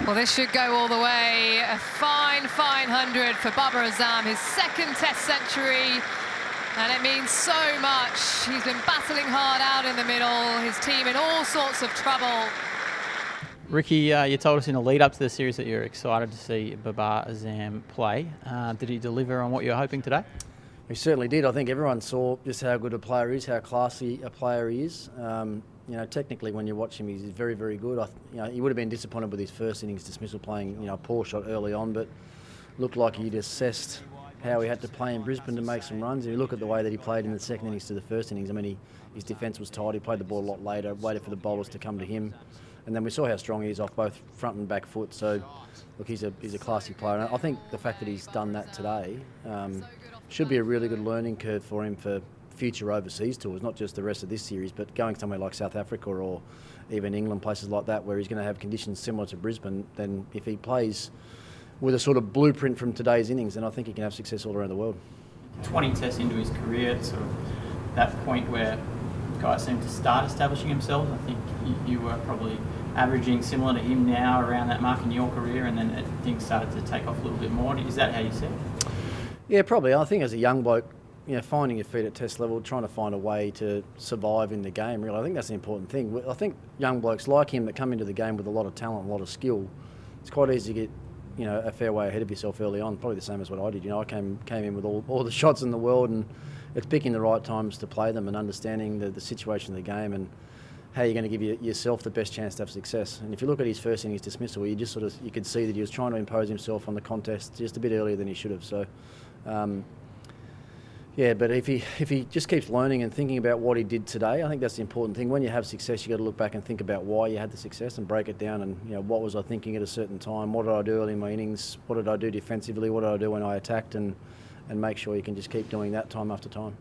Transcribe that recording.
Well, this should go all the way. A fine 100 for Babar Azam, his second Test century. And it means so much. He's been battling hard out in the middle, his team in all sorts of trouble. Ricky, you told us in the lead up to the series that you're excited to see Babar Azam play. Did he deliver on what you were hoping today? He certainly did. I think everyone saw just how good a player he is, how classy a player he is. Technically, when you watch him, he's very, very good. He would have been disappointed with his first innings dismissal, playing a poor shot early on, but looked like he'd assessed how he had to play in Brisbane to make some runs. If you look at the way that he played in the second innings to the first innings, his defence was tight. He played the ball a lot later, waited for the bowlers to come to him. And then we saw how strong he is off both front and back foot. So, look, he's a classy player. And I think the fact that he's done that today should be a really good learning curve for him for future overseas tours, not just the rest of this series, but going somewhere like South Africa or even England, places like that, where he's going to have conditions similar to Brisbane. Then if he plays with a sort of blueprint from today's innings, then I think he can have success all around the world. 20 tests into his career, sort of that point where guys seem to start establishing themselves. I think you were probably averaging similar to him now around that mark in your career, and then things started to take off a little bit more. Is that how you see it? Yeah, probably. I think as a young bloke, finding your feet at Test level, trying to find a way to survive in the game, really, I think that's the important thing. I think young blokes like him that come into the game with a lot of talent, a lot of skill, it's quite easy to get a fair way ahead of yourself early on, probably the same as what I did. I came in with all the shots in the world, and it's picking the right times to play them and understanding the situation of the game and how you're going to give yourself the best chance to have success. And if you look at his first innings dismissal, you could see that he was trying to impose himself on the contest just a bit earlier than he should have. So, but if he just keeps learning and thinking about what he did today, I think that's the important thing. When you have success, you got to look back and think about why you had the success and break it down. And what was I thinking at a certain time? What did I do early in my innings? What did I do defensively? What did I do when I attacked? And make sure you can just keep doing that time after time.